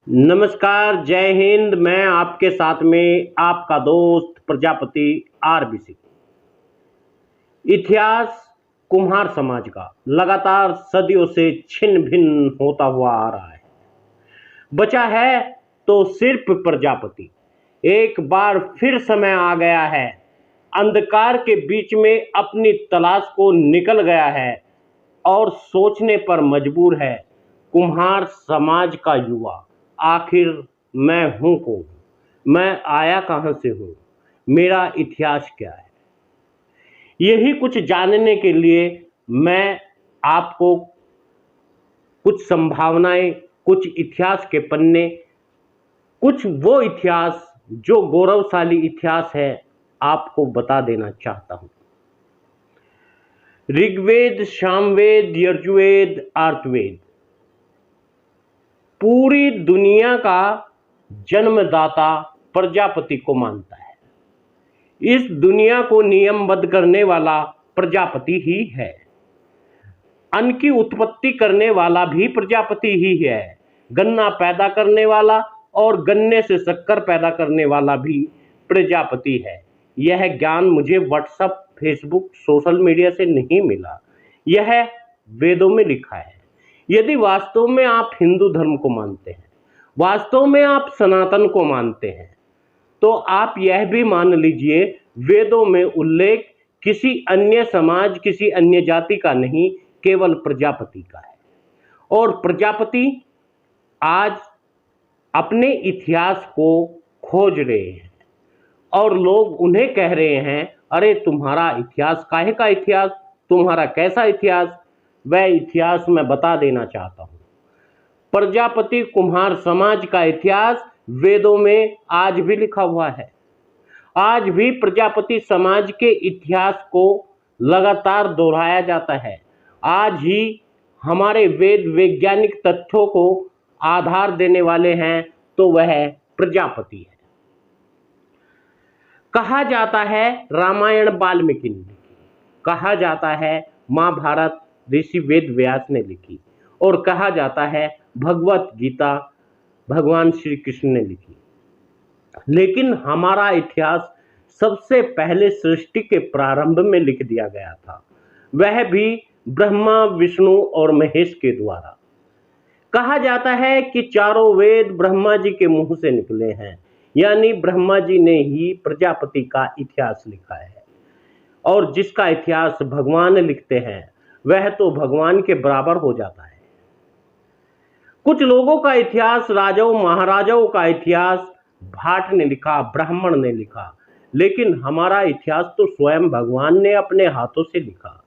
नमस्कार, जय हिंद। मैं आपके साथ में आपका दोस्त प्रजापति आरबीसी। इतिहास कुम्हार समाज का लगातार सदियों से छिन्न भिन्न होता हुआ आ रहा है। बचा है तो सिर्फ प्रजापति। एक बार फिर समय आ गया है, अंधकार के बीच में अपनी तलाश को निकल गया है और सोचने पर मजबूर है कुम्हार समाज का युवा। आखिर मैं हूं कौन? मैं आया कहां से हूं? मेरा इतिहास क्या है? यही कुछ जानने के लिए मैं आपको कुछ संभावनाएं, कुछ इतिहास के पन्ने, कुछ वो इतिहास जो गौरवशाली इतिहास है, आपको बता देना चाहता हूं। ऋग्वेद, सामवेद, यजुर्वेद, अर्थवेद पूरी दुनिया का जन्मदाता प्रजापति को मानता है। इस दुनिया को नियमबद्ध करने वाला प्रजापति ही है। अन्न की उत्पत्ति करने वाला भी प्रजापति ही है। गन्ना पैदा करने वाला और गन्ने से शक्कर पैदा करने वाला भी प्रजापति है। यह ज्ञान मुझे व्हाट्सएप, फेसबुक, सोशल मीडिया से नहीं मिला, यह वेदों में लिखा है। यदि वास्तव में आप हिंदू धर्म को मानते हैं, वास्तव में आप सनातन को मानते हैं, तो आप यह भी मान लीजिए वेदों में उल्लेख किसी अन्य समाज, किसी अन्य जाति का नहीं, केवल प्रजापति का है। और प्रजापति आज अपने इतिहास को खोज रहे हैं और लोग उन्हें कह रहे हैं, अरे तुम्हारा इतिहास काहे का इतिहास, तुम्हारा कैसा इतिहास? वह इतिहास मैं बता देना चाहता हूं। प्रजापति कुम्हार समाज का इतिहास वेदों में आज भी लिखा हुआ है। आज भी प्रजापति समाज के इतिहास को लगातार दोहराया जाता है। आज ही हमारे वेद वैज्ञानिक तथ्यों को आधार देने वाले हैं तो वह प्रजापति है। कहा जाता है रामायण वाल्मीकि ने लिखी, कहा जाता है महाभारत ऋषि वेद व्यास ने लिखी, और कहा जाता है भगवत गीता भगवान श्री कृष्ण ने लिखी। लेकिन हमारा इतिहास सबसे पहले सृष्टि के प्रारंभ में लिख दिया गया था, वह भी ब्रह्मा, विष्णु और महेश के द्वारा। कहा जाता है कि चारों वेद ब्रह्मा जी के मुंह से निकले हैं, यानी ब्रह्मा जी ने ही प्रजापति का इतिहास लिखा है। और जिसका इतिहास भगवान लिखते हैं वह तो भगवान के बराबर हो जाता है। कुछ लोगों का इतिहास, राजाओं महाराजाओं का इतिहास भाट ने लिखा, ब्राह्मण ने लिखा, लेकिन हमारा इतिहास तो स्वयं भगवान ने अपने हाथों से लिखा।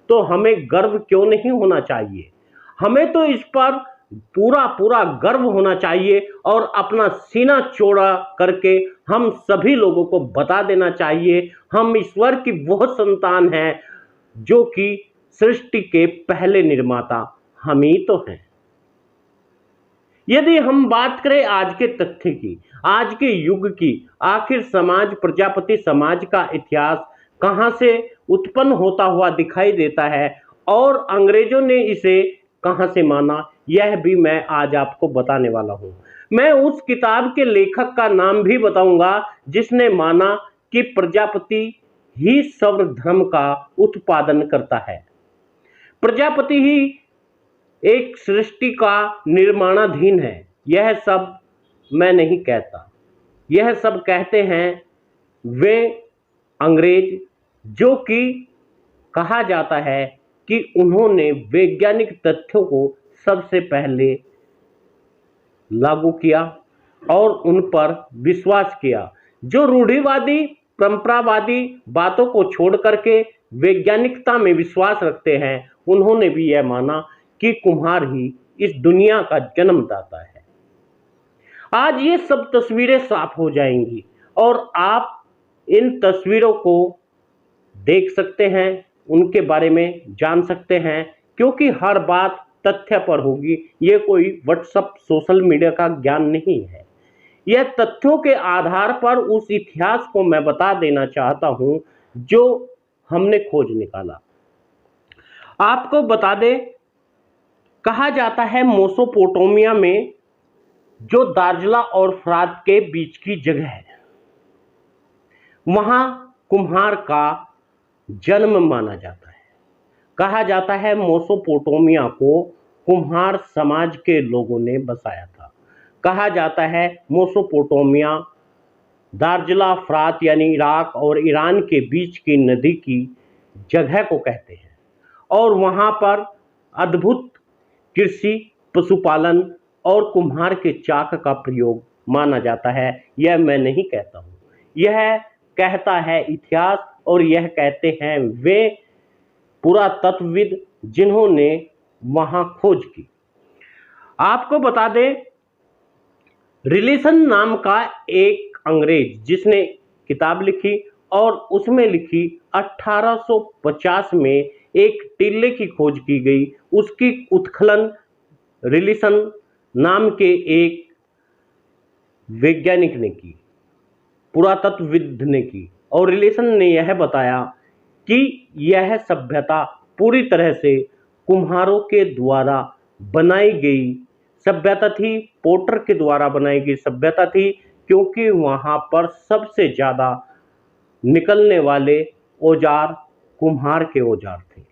तो हमें गर्व क्यों नहीं होना चाहिए? हमें तो इस पर पूरा पूरा गर्व होना चाहिए और अपना सीना चौड़ा करके हम सभी लोगों को बता देना चाहिए, हम ईश्वर की वो संतान हैं जो कि सृष्टि के पहले निर्माता हम ही तो हैं। यदि हम बात करें आज के तथ्य की, आज के युग की, आखिर समाज, प्रजापति समाज का इतिहास कहां से उत्पन्न होता हुआ दिखाई देता है और अंग्रेजों ने इसे कहां से माना, यह भी मैं आज आपको बताने वाला हूं। मैं उस किताब के लेखक का नाम भी बताऊंगा जिसने माना कि प्रजापति ही सर्वधर्म का उत्पादन करता है। प्रजापति ही एक सृष्टि का निर्माणाधीन है। यह सब मैं नहीं कहता, यह सब कहते हैं वे अंग्रेज, जो कि कहा जाता है कि उन्होंने वैज्ञानिक तथ्यों को सबसे पहले लागू किया और उन पर विश्वास किया। जो रूढ़िवादी, परंपरावादी बातों को छोड़ करके वैज्ञानिकता में विश्वास रखते हैं, उन्होंने भी यह माना कि कुम्हार ही इस दुनिया का जन्मदाता है। आज ये सब तस्वीरें साफ हो जाएंगी और आप इन तस्वीरों को देख सकते हैं, उनके बारे में जान सकते हैं, क्योंकि हर बात तथ्य पर होगी। ये कोई व्हाट्सएप, सोशल मीडिया का ज्ञान नहीं है। यह तथ्यों के आधार पर उस इतिहास को मैं बता देना चाहता हूं जो हमने खोज निकाला। आपको बता दें, कहा जाता है मेसोपोटामिया में जो दार्जुला और फरात के बीच की जगह है, वहां कुम्हार का जन्म माना जाता है। कहा जाता है मेसोपोटामिया को कुम्हार समाज के लोगों ने बसाया था। कहा जाता है मेसोपोटामिया दार्जुला फरात यानी इराक और ईरान के बीच की नदी की जगह को कहते हैं, और वहां पर अद्भुत कृषि, पशुपालन और कुम्हार के चाक का प्रयोग माना जाता है। यह मैं नहीं कहता हूँ, यह कहता है इतिहास, और यह कहते हैं वे पुरातत्वविद जिन्होंने वहां खोज की। आपको बता दें, रिलेशन नाम का एक अंग्रेज जिसने किताब लिखी और उसमें लिखी 1850 में एक टिल्ले की खोज की गई। उसकी उत्खनन रिलेशन नाम के एक वैज्ञानिक ने की, पुरातत्वविद ने की, और रिलेशन ने यह बताया कि यह सभ्यता पूरी तरह से कुम्हारों के द्वारा बनाई गई सभ्यता थी, पोटर के द्वारा बनाई गई सभ्यता थी, क्योंकि वहां पर सबसे ज्यादा निकलने वाले औजार कुम्हार के औजार थे।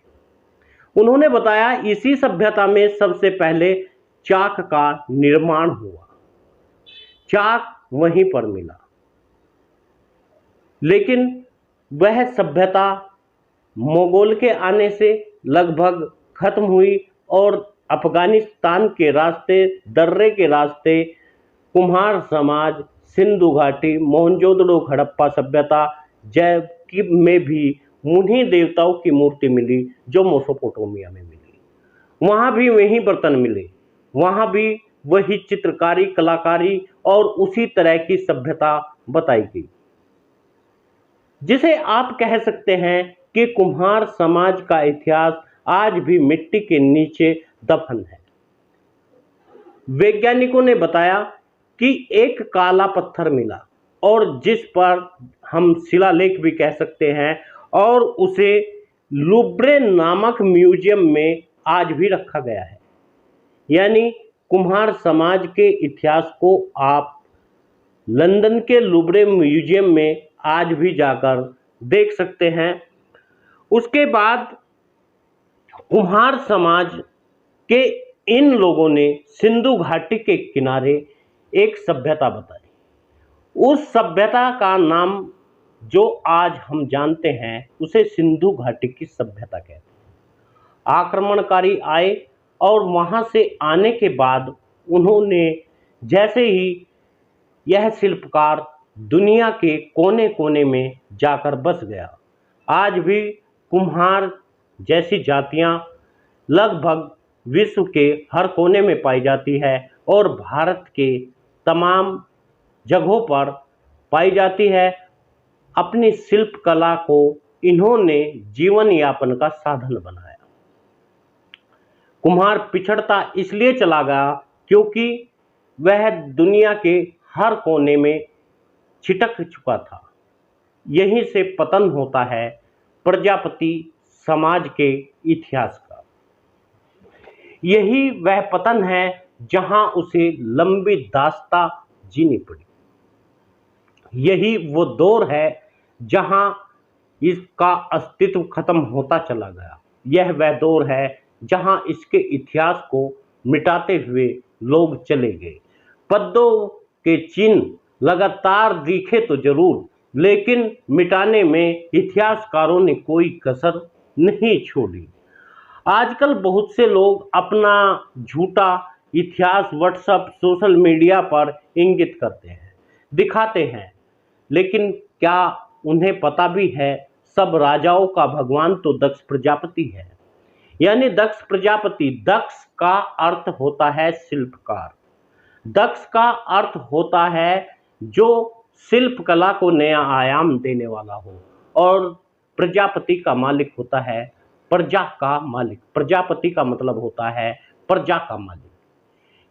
उन्होंने बताया इसी सभ्यता में सबसे पहले चाक का निर्माण हुआ, चाक वहीं पर मिला। लेकिन वह सभ्यता मंगोल के आने से लगभग खत्म हुई और अफगानिस्तान के रास्ते, दर्रे के रास्ते कुम्हार समाज, सिंधु घाटी, मोहनजोदड़ो हड़प्पा सभ्यता जबकि में भी उन्हीं देवताओं की मूर्ति मिली जो मेसोपोटामिया में मिली। वहां भी वही बर्तन मिले, वहां भी वही चित्रकारी, कलाकारी और उसी तरह की सभ्यता बताई गई, जिसे आप कह सकते हैं कि कुम्हार समाज का इतिहास आज भी मिट्टी के नीचे दफन है। वैज्ञानिकों ने बताया कि एक काला पत्थर मिला और जिस पर हम शिलालेख भी कह सकते हैं, और उसे लूव्रे नामक म्यूजियम में आज भी रखा गया है। यानी कुम्हार समाज के इतिहास को आप लंदन के लूव्रे म्यूजियम में आज भी जाकर देख सकते हैं। उसके बाद कुम्हार समाज के इन लोगों ने सिंधु घाटी के किनारे एक सभ्यता बताई। उस सभ्यता का नाम जो आज हम जानते हैं उसे सिंधु घाटी की सभ्यता कहते हैं। आक्रमणकारी आए और वहां से आने के बाद उन्होंने, जैसे ही यह शिल्पकार दुनिया के कोने कोने में जाकर बस गया, आज भी कुम्हार जैसी जातियां लगभग विश्व के हर कोने में पाई जाती है और भारत के तमाम जगहों पर पाई जाती है। अपनी शिल्प कला को इन्होंने जीवन यापन का साधन बनाया। कुम्हार पिछड़ता इसलिए चला गया क्योंकि वह दुनिया के हर कोने में छिटक चुका था। यहीं से पतन होता है प्रजापति समाज के इतिहास का। यही वह पतन है जहां उसे लंबी दास्तां जीनी पड़ी। यही वो दौर है जहां इसका अस्तित्व खत्म होता चला गया। यह वह दौर है जहां इसके इतिहास को मिटाते हुए लोग चले गए। पद्दों के चिन्ह लगातार दिखे तो जरूर, लेकिन मिटाने में इतिहासकारों ने कोई कसर नहीं छोड़ी। आजकल बहुत से लोग अपना झूठा इतिहास व्हाट्सएप, सोशल मीडिया पर इंगित करते हैं, दिखाते हैं, लेकिन क्या उन्हें पता भी है सब राजाओं का भगवान तो दक्ष प्रजापति है। यानी दक्ष प्रजापति, दक्ष का अर्थ होता है शिल्पकार, दक्ष का अर्थ होता है जो शिल्प कला को नया आयाम देने वाला हो, और प्रजापति का मालिक होता है प्रजा का मालिक। प्रजापति का मतलब होता है प्रजा का मालिक।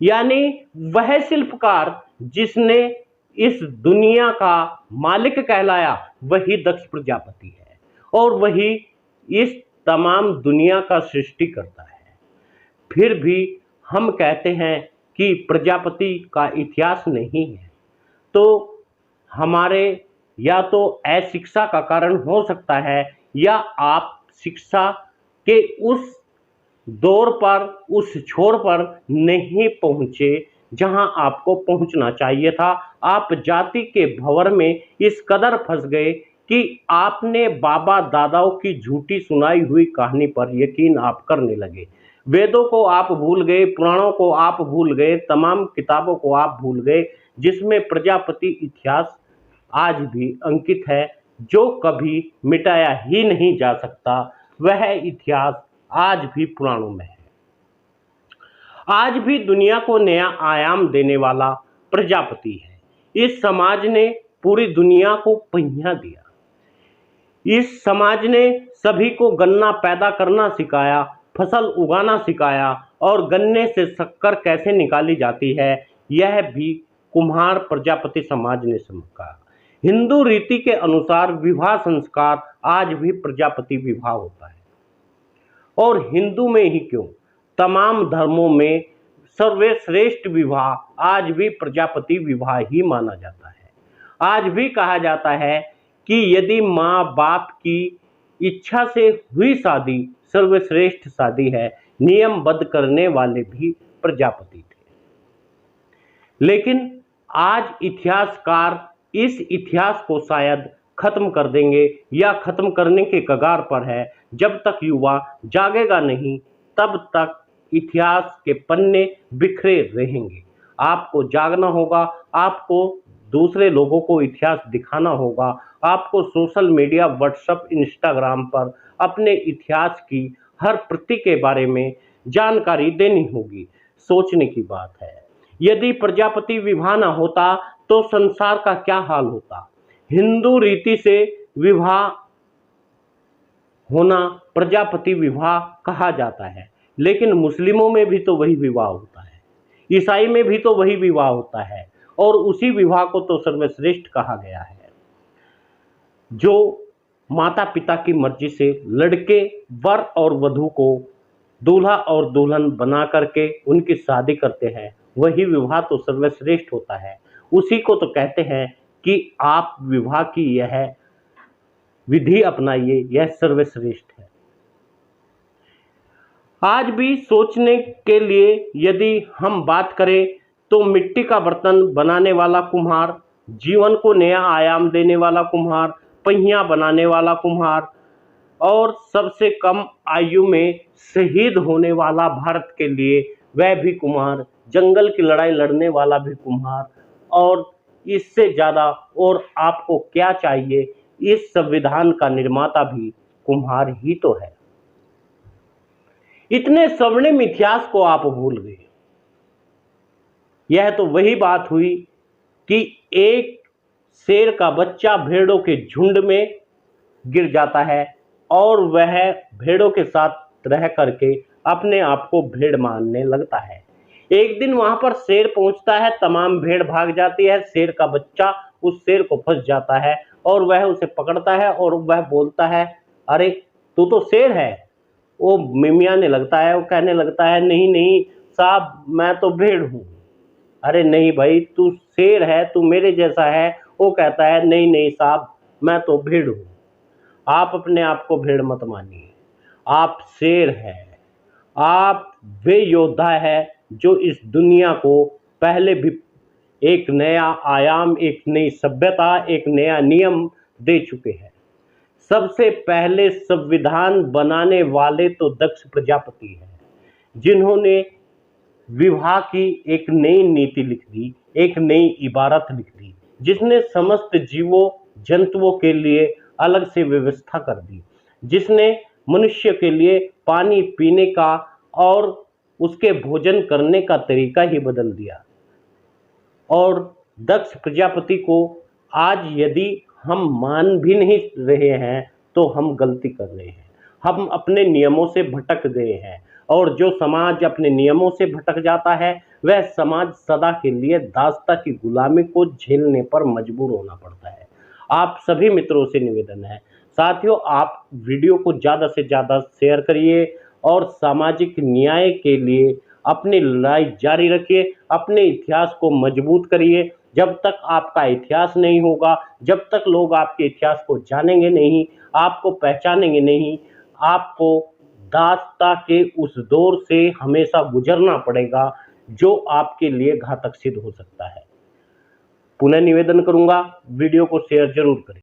यानी वह शिल्पकार जिसने इस दुनिया का मालिक कहलाया वही दक्ष प्रजापति है, और वही इस तमाम दुनिया का सृष्टि करता है। फिर भी हम कहते हैं कि प्रजापति का इतिहास नहीं है, तो हमारे या तो अशिक्षा का कारण हो सकता है, या आप शिक्षा के उस दौर पर, उस छोर पर नहीं पहुंचे जहां आपको पहुंचना चाहिए था। आप जाति के भंवर में इस कदर फंस गए कि आपने बाबा दादाओं की झूठी सुनाई हुई कहानी पर यकीन आप करने लगे। वेदों को आप भूल गए, पुराणों को आप भूल गए, तमाम किताबों को आप भूल गए जिसमें प्रजापति इतिहास आज भी अंकित है, जो कभी मिटाया ही नहीं जा सकता। वह इतिहास आज भी पुराणों में है। आज भी दुनिया को नया आयाम देने वाला प्रजापति है। इस समाज ने पूरी दुनिया को पहिया दिया। इस समाज ने सभी को गन्ना पैदा करना सिखाया, फसल उगाना सिखाया, और गन्ने से शक्कर कैसे निकाली जाती है यह भी कुम्हार प्रजापति समाज ने सिखाया। हिंदू रीति के अनुसार विवाह संस्कार आज भी प्रजापति विवाह होता है। और हिंदू में ही क्यों, तमाम धर्मों में सर्वश्रेष्ठ विवाह आज भी प्रजापति विवाह ही माना जाता है। आज भी कहा जाता है कि यदि माँ बाप की इच्छा से हुई शादी सर्वश्रेष्ठ शादी है, नियमबद्ध करने वाले भी प्रजापति थे। लेकिन आज इतिहासकार इस इतिहास को शायद खत्म कर देंगे या खत्म करने के कगार पर है। जब तक युवा जागेगा नहीं, तब तक इतिहास के पन्ने बिखरे रहेंगे। आपको जागना होगा, आपको दूसरे लोगों को इतिहास दिखाना होगा, आपको सोशल मीडिया, व्हाट्सएप, इंस्टाग्राम पर अपने इतिहास की हर प्रति के बारे में जानकारी देनी होगी। सोचने की बात है, यदि प्रजापति विवाह न होता तो संसार का क्या हाल होता। हिंदू रीति से विवाह होना प्रजापति विवाह कहा जाता है, लेकिन मुस्लिमों में भी तो वही विवाह होता है, ईसाई में भी तो वही विवाह होता है, और उसी विवाह को तो सर्वश्रेष्ठ कहा गया है। जो माता पिता की मर्जी से लड़के, वर और वधू को दूल्हा और दुल्हन बना करके उनकी शादी करते हैं, वही विवाह तो सर्वश्रेष्ठ होता है। उसी को तो कहते हैं कि आप विवाह की यह विधि अपनाइए, यह सर्वश्रेष्ठ है। आज भी सोचने के लिए यदि हम बात करें तो मिट्टी का बर्तन बनाने वाला कुम्हार, जीवन को नया आयाम देने वाला कुम्हार, पहिया बनाने वाला कुम्हार, और सबसे कम आयु में शहीद होने वाला भारत के लिए वह भी कुम्हार, जंगल की लड़ाई लड़ने वाला भी कुम्हार, और इससे ज़्यादा और आपको क्या चाहिए, इस संविधान का निर्माता भी कुम्हार ही तो है। इतने स्वर्णिम इतिहास को आप भूल गए। यह तो वही बात हुई कि एक शेर का बच्चा भेड़ों के झुंड में गिर जाता है और वह भेड़ों के साथ रह करके अपने आप को भेड़ मानने लगता है। एक दिन वहां पर शेर पहुंचता है, तमाम भेड़ भाग जाती है, शेर का बच्चा उस शेर को फंस जाता है और वह उसे पकड़ता है और वह बोलता है, अरे तू तो शेर है। वो मिमियाने लगता है, वो कहने लगता है, नहीं नहीं साहब, मैं तो भेड़ हूँ। अरे नहीं भाई, तू शेर है, तू मेरे जैसा है। वो कहता है, नहीं नहीं साहब, मैं तो भेड़ हूँ। आप अपने आप को भेड़ मत मानिए, आप शेर हैं। आप वे योद्धा है जो इस दुनिया को पहले भी एक नया आयाम, एक नई सभ्यता, एक नया नियम दे चुके हैं। सबसे पहले संविधान बनाने वाले तो दक्ष प्रजापति हैं, जिन्होंने विवाह की एक नई नीति लिख दी, एक नई इबारत लिख दी, जिसने समस्त जीवों जंतुओं के लिए अलग से व्यवस्था कर दी, जिसने मनुष्य के लिए पानी पीने का और उसके भोजन करने का तरीका ही बदल दिया। और दक्ष प्रजापति को आज यदि हम मान भी नहीं रहे हैं तो हम गलती कर रहे हैं। हम अपने नियमों से भटक गए हैं, और जो समाज अपने नियमों से भटक जाता है वह समाज सदा के लिए दासता की गुलामी को झेलने पर मजबूर होना पड़ता है। आप सभी मित्रों से निवेदन है, साथियों, आप वीडियो को ज़्यादा से ज़्यादा शेयर करिए और सामाजिक न्याय के लिए अपनी लड़ाई जारी रखिए, अपने इतिहास को मजबूत करिए। जब तक आपका इतिहास नहीं होगा, जब तक लोग आपके इतिहास को जानेंगे नहीं, आपको पहचानेंगे नहीं, आपको दासता के उस दौर से हमेशा गुजरना पड़ेगा जो आपके लिए घातक सिद्ध हो सकता है। पुनः निवेदन करूंगा, वीडियो को शेयर जरूर करें।